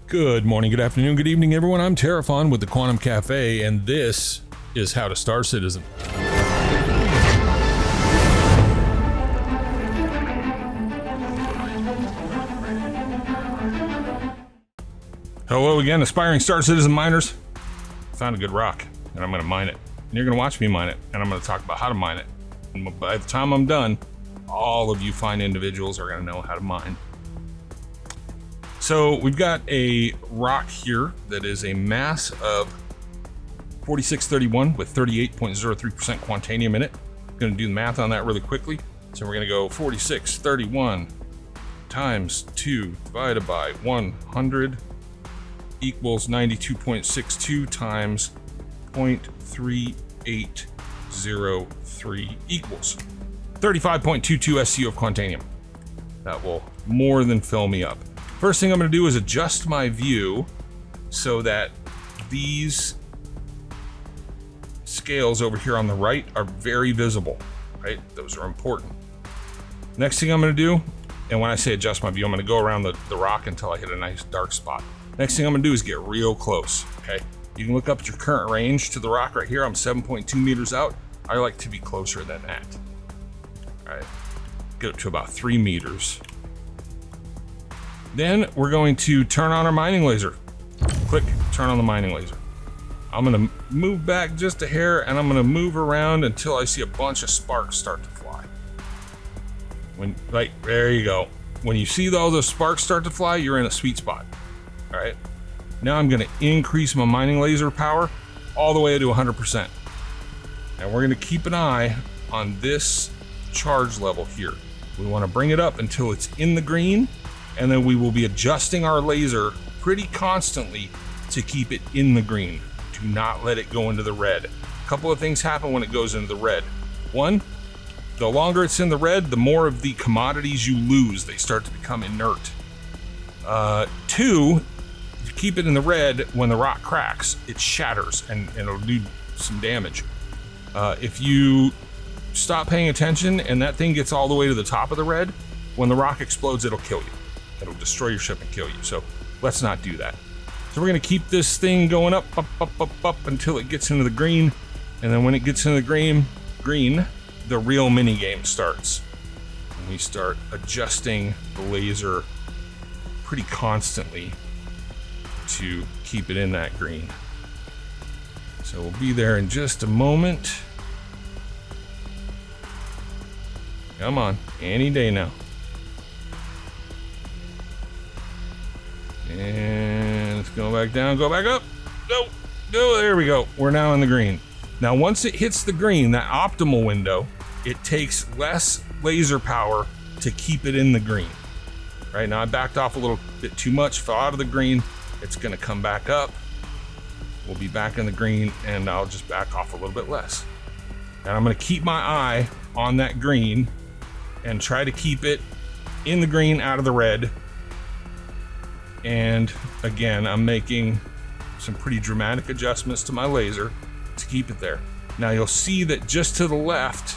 Good morning, good afternoon, good evening, everyone. I'm Terraphon with the Quantum Cafe, and this is How to Star Citizen. Hello again, aspiring Star Citizen miners. Found a good rock, and I'm going to mine it. And you're going to watch me mine it, and I'm going to talk about how to mine it. And by the time I'm done, all of you fine individuals are going to know how to mine. So we've got a rock here that is a mass of 4631 with 38.03% quantanium in it. I'm going to do the math on that really quickly. So we're going to go 4631 times 2 divided by 100 equals 92.62 times 0.3803 equals 35.22 SCU of quantanium. That will more than fill me up. First thing I'm going to do is adjust my view so that these scales over here on the right are very visible, right? Those are important. Next thing I'm going to do, and when I say adjust my view, I'm going to go around the rock until I hit a nice dark spot. Next thing I'm going to do is get real close, okay? You can look up at your current range to the rock right here. I'm 7.2 meters out. I like to be closer than that. All right, get up to about 3 meters. Then we're going to turn on our mining laser. Click, turn on the mining laser. I'm gonna move back just a hair and I'm gonna move around until I see a bunch of sparks start to fly. There you go. When you see all those sparks start to fly, you're in a sweet spot. All right. Now I'm gonna increase my mining laser power all the way to 100%. And we're gonna keep an eye on this charge level here. We wanna bring it up until it's in the green, and then we will be adjusting our laser pretty constantly to keep it in the green. Do not let it go into the red. A couple of things happen when it goes into the red. One, the longer it's in the red, the more of the commodities you lose. They start to become inert. Two, if you keep it in the red, when the rock cracks, it shatters and it'll do some damage. If you stop paying attention and that thing gets all the way to the top of the red, when the rock explodes, it'll kill you. It'll destroy your ship and kill you. So let's not do that. So we're going to keep this thing going up until it gets into the green. And then when it gets into the green, the real mini game starts. And we start adjusting the laser pretty constantly to keep it in that green. So we'll be there in just a moment. Come on, any day now. And let's go back down, go back up. No, there we go. We're now in the green. Now, once it hits the green, that optimal window, it takes less laser power to keep it in the green. Right now, I backed off a little bit too much, fell out of the green. It's gonna come back up. We'll be back in the green, and I'll just back off a little bit less. And I'm gonna keep my eye on that green and try to keep it in the green, out of the red. And again, I'm making some pretty dramatic adjustments to my laser to keep it there. Now you'll see that just to the left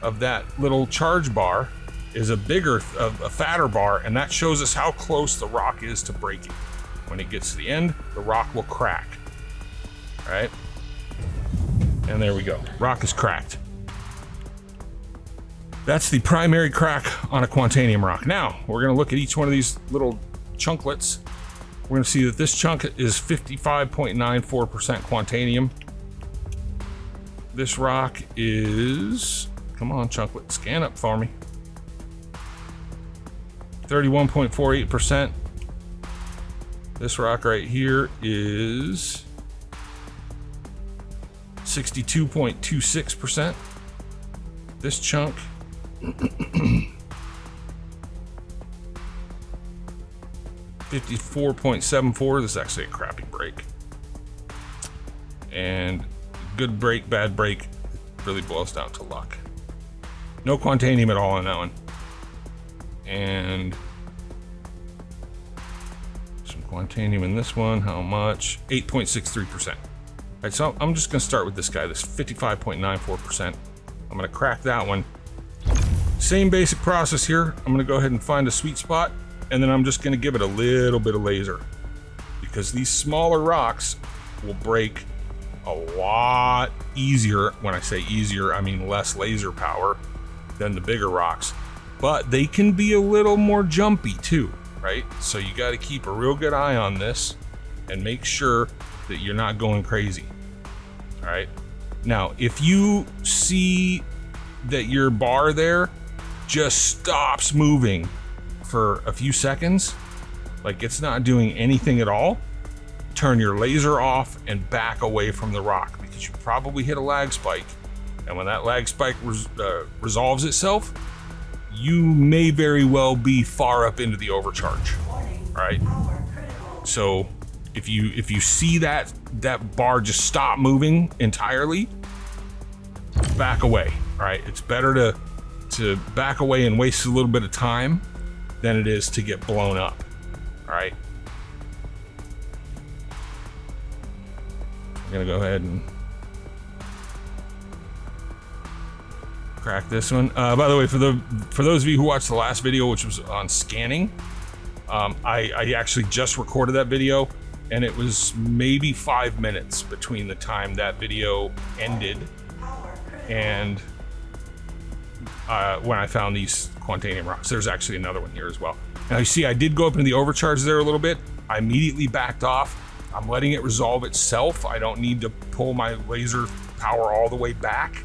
of that little charge bar is a fatter bar, and that shows us how close the rock is to breaking. When it gets to the end, the rock will crack. All right? And there we go. Rock is cracked. That's the primary crack on a quantanium rock. Now, we're gonna look at each one of these little chunklets. We're going to see that this chunk is 55.94% quantanium. This rock is, come on chunklet, scan up for me, 31.48%. This rock right here is 62.26%. This chunk 54.74. This is actually a crappy break. And good break, bad break, really boils down to luck. No quantanium at all on that one. And some quantanium in this one. How much? 8.63%. All right, so I'm just gonna start with this guy, this 55.94%. I'm gonna crack that one. Same basic process here. I'm gonna go ahead and find a sweet spot, and then I'm just gonna give it a little bit of laser. because these smaller rocks will break a lot easier. When I say easier, I mean less laser power than the bigger rocks, but they can be a little more jumpy too, right? So you got to keep a real good eye on this and make sure that you're not going crazy. All right. Now, if you see that your bar there just stops moving for a few seconds, like it's not doing anything at all, turn your laser off and back away from the rock, because you probably hit a lag spike. And when that lag spike resolves itself, you may very well be far up into the overcharge. All right. So if you see that bar just stop moving entirely, back away. All right. It's better to back away and waste a little bit of time than it is to get blown up. All right. I'm gonna go ahead and crack this one. By the way, for those of you who watched the last video, which was on scanning, I actually just recorded that video, and it was maybe 5 minutes between the time that video ended and when I found these quantanium rocks. There's actually another one here as well. Now you see, I did go up into the overcharge there a little bit. I immediately backed off. I'm letting it resolve itself. I don't need to pull my laser power all the way back.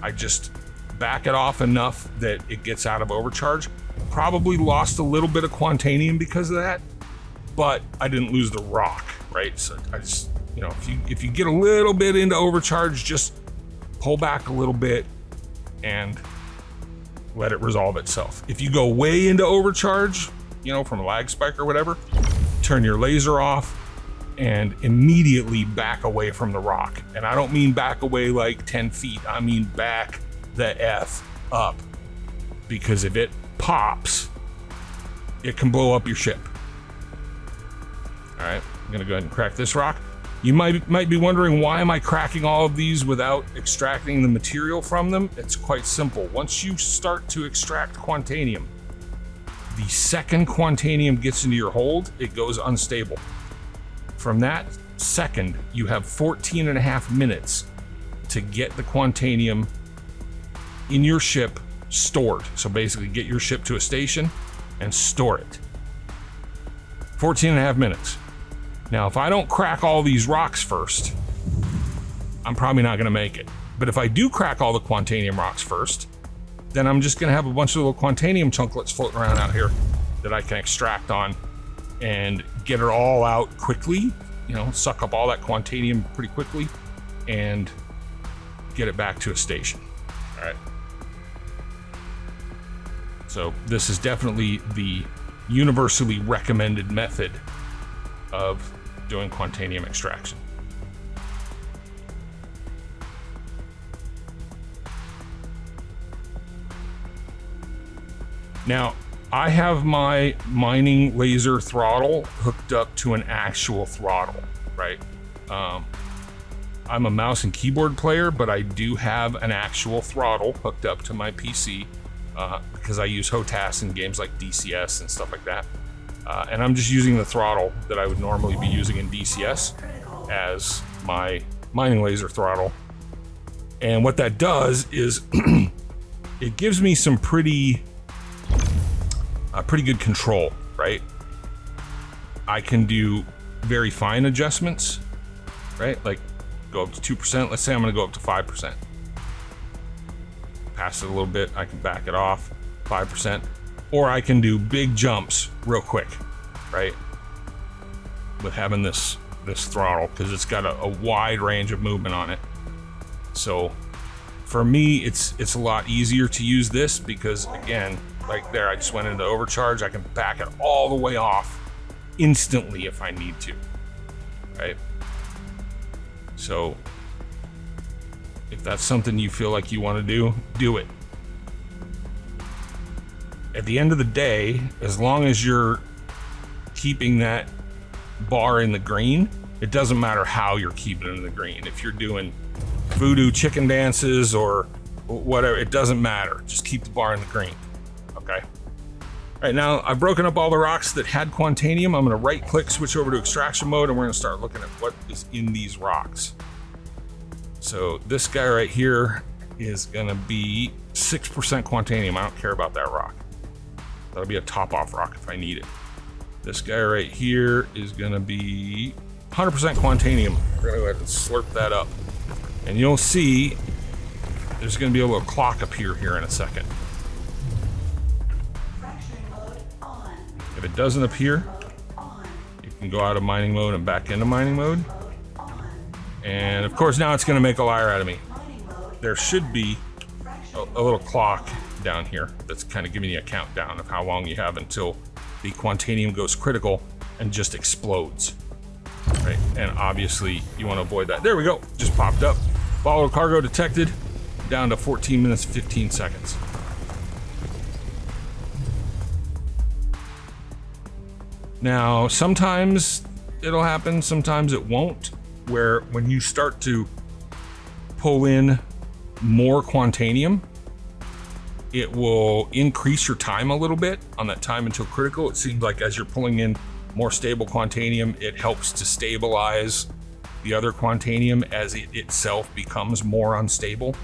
I just back it off enough that it gets out of overcharge. Probably lost a little bit of quantanium because of that, but I didn't lose the rock, right? So I just, you know, if you get a little bit into overcharge, just pull back a little bit and let it resolve itself. If you go way into overcharge, you know, from a lag spike or whatever, turn your laser off and immediately back away from the rock. And I don't mean back away like 10 feet. I mean back the F up, because if it pops, it can blow up your ship. All right, I'm gonna go ahead and crack this rock. You might be wondering, why am I cracking all of these without extracting the material from them? It's quite simple. Once you start to extract quantanium, the second quantanium gets into your hold, it goes unstable. From that second, you have 14 and a half minutes to get the quantanium in your ship stored. So basically get your ship to a station and store it. 14 and a half minutes. Now, if I don't crack all these rocks first, I'm probably not gonna make it. But if I do crack all the quantanium rocks first, then I'm just gonna have a bunch of little quantanium chunklets floating around out here that I can extract on and get it all out quickly, you know, suck up all that quantanium pretty quickly and get it back to a station. All right. So this is definitely the universally recommended method of doing quantanium extraction. Now, I have my mining laser throttle hooked up to an actual throttle, right? I'm a mouse and keyboard player, but I do have an actual throttle hooked up to my PC because I use HOTAS in games like DCS and stuff like that. And I'm just using the throttle that I would normally be using in DCS as my mining laser throttle. And what that does is it gives me some pretty good control, right? I can do very fine adjustments, right? Like go up to 2%. Let's say I'm gonna go up to 5%. Pass it a little bit, I can back it off, 5%. Or I can do big jumps real quick, right? With having this throttle, because it's got a wide range of movement on it. So for me, it's a lot easier to use this because, again, like there, I just went into overcharge. I can back it all the way off instantly if I need to, right? So if that's something you feel like you want to do it. At the end of the day, as long as you're keeping that bar in the green, it doesn't matter how you're keeping it in the green. If you're doing voodoo chicken dances or whatever, it doesn't matter. Just keep the bar in the green, okay? All right, now I've broken up all the rocks that had quantanium. I'm gonna right click, switch over to extraction mode, and we're gonna start looking at what is in these rocks. So this guy right here is gonna be 6% quantanium. I don't care about that rock. That'll be a top off rock if I need it. This guy right here is gonna be 100% quantanium. We're gonna go ahead and slurp that up. And you'll see there's gonna be a little clock appear here in a second. If it doesn't appear, you can go out of mining mode and back into mining mode. And of course now it's gonna make a liar out of me. There should be a little clock down here that's kind of giving you a countdown of how long you have until the quantanium goes critical and just explodes. Right, and obviously you want to avoid that. There we go, just popped up. Volatile cargo detected, down to 14 minutes, 15 seconds. Now, sometimes it'll happen, sometimes it won't, where when you start to pull in more quantanium, it will increase your time a little bit on that time until critical. It seems like as you're pulling in more stable quantanium, it helps to stabilize the other quantanium as it itself becomes more unstable.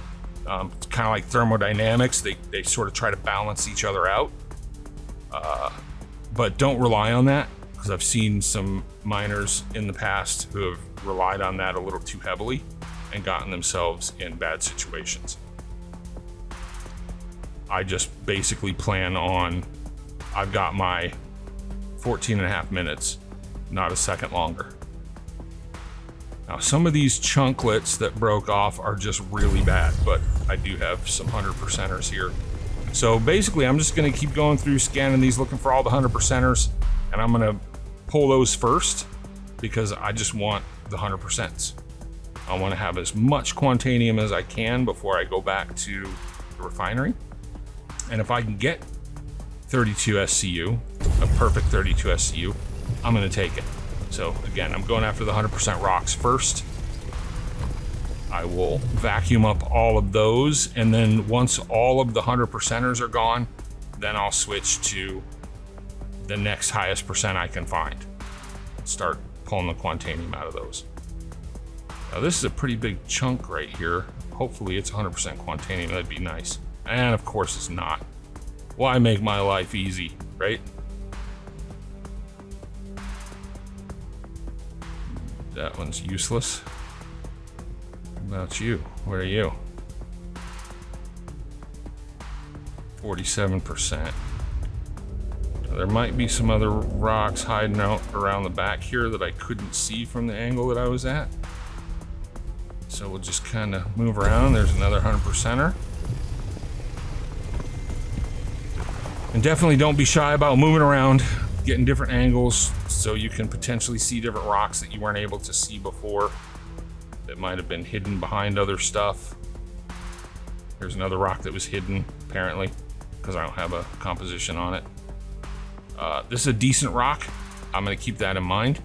It's kind of like thermodynamics. They sort of try to balance each other out. But don't rely on that, because I've seen some miners in the past who have relied on that a little too heavily and gotten themselves in bad situations. I just basically plan on, I've got my 14.5 minutes, not a second longer. Now, some of these chunklets that broke off are just really bad, but I do have some 100%ers here. So basically, I'm just gonna keep going through scanning these, looking for all the 100%ers, and I'm gonna pull those first because I just want the 100%s. I wanna have as much quantanium as I can before I go back to the refinery. And if I can get 32 SCU, a perfect 32 SCU, I'm gonna take it. So again, I'm going after the 100% rocks first. I will vacuum up all of those, and then once all of the 100%ers are gone, then I'll switch to the next highest percent I can find. Start pulling the quantanium out of those. Now this is a pretty big chunk right here. Hopefully it's 100% quantanium, that'd be nice. And of course it's not. Why make my life easy, right? That one's useless. What about you? Where are you? 47%. There might be some other rocks hiding out around the back here that I couldn't see from the angle that I was at. So we'll just kind of move around. There's another 100%er. And definitely don't be shy about moving around, getting different angles so you can potentially see different rocks that you weren't able to see before that might have been hidden behind other stuff. There's another rock that was hidden, apparently, because I don't have a composition on it. This is a decent rock. I'm gonna keep that in mind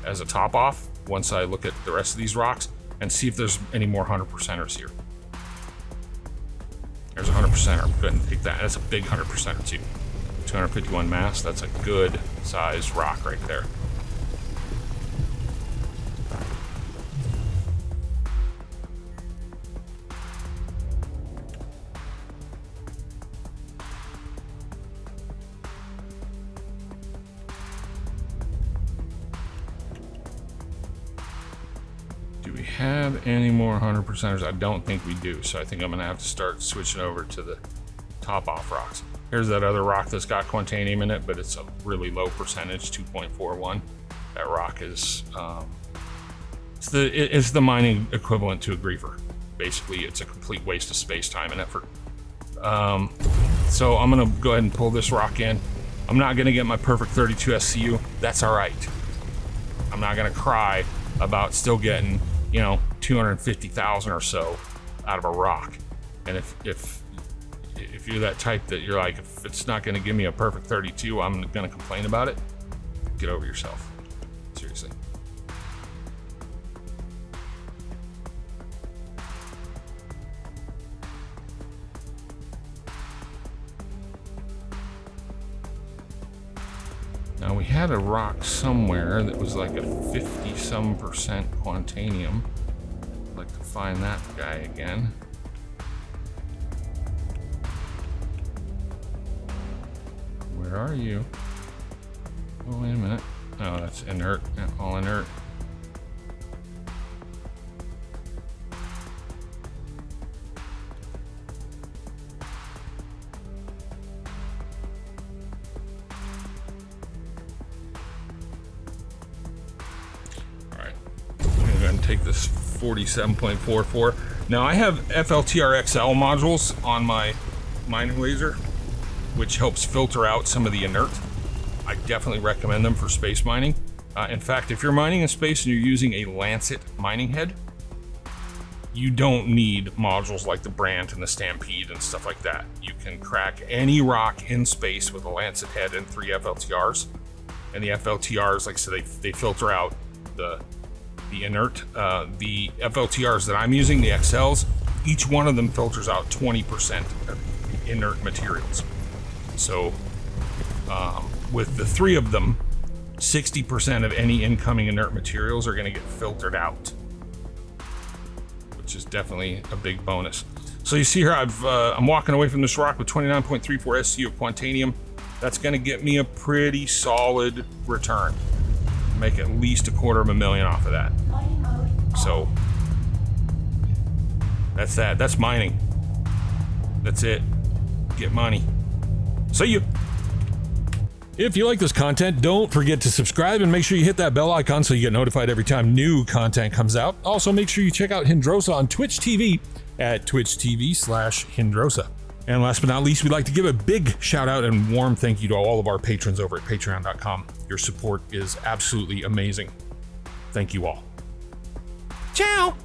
as a top off once I look at the rest of these rocks and see if there's any more 100%ers here. There's a 100%er, go ahead and take that. That's a big 100%er too. 251 mass, that's a good sized rock right there. Do we have any more 100%ers? I don't think we do, so I think I'm gonna have to start switching over to the top off rocks. Here's that other rock that's got quantanium in it, but it's a really low percentage, 2.41. That rock is, it's the mining equivalent to a griefer. Basically, it's a complete waste of space, time, and effort. So I'm gonna go ahead and pull this rock in. I'm not gonna get my perfect 32 SCU. That's all right. I'm not gonna cry about still getting, 250,000 or so out of a rock. And if you're that type that you're like, if it's not gonna give me a perfect 32, I'm gonna complain about it, get over yourself. Seriously. Now we had a rock somewhere that was like a 50-some% quantanium. I'd like to find that guy again. Where are you? Oh, wait a minute. Oh, that's inert. Yeah, all inert. Take this 47.44. Now I have FLTR XL modules on my mining laser, which helps filter out some of the inert. I definitely recommend them for space mining. In fact, if you're mining in space and you're using a Lancet mining head, you don't need modules like the Brant and the Stampede and stuff like that. You can crack any rock in space with a Lancet head and 3 FLTRs. And the FLTRs, like I said, they filter out the inert. The FLTRs that I'm using, the XLs, each one of them filters out 20% of inert materials. So with the 3 of them, 60% of any incoming inert materials are going to get filtered out, which is definitely a big bonus. So you see here, I'm walking away from this rock with 29.34 SCU of quantanium. That's going to get me a pretty solid return. Make at least $250,000 off of that. So that's that. That's mining. That's it. Get money. See you. If you like this content, don't forget to subscribe and make sure you hit that bell icon so you get notified every time new content comes out. Also, make sure you check out Hyndrosa on Twitch TV at twitch.tv/Hyndrosa. And last but not least, we'd like to give a big shout out and warm thank you to all of our patrons over at patreon.com. Your support is absolutely amazing. Thank you all. Ciao!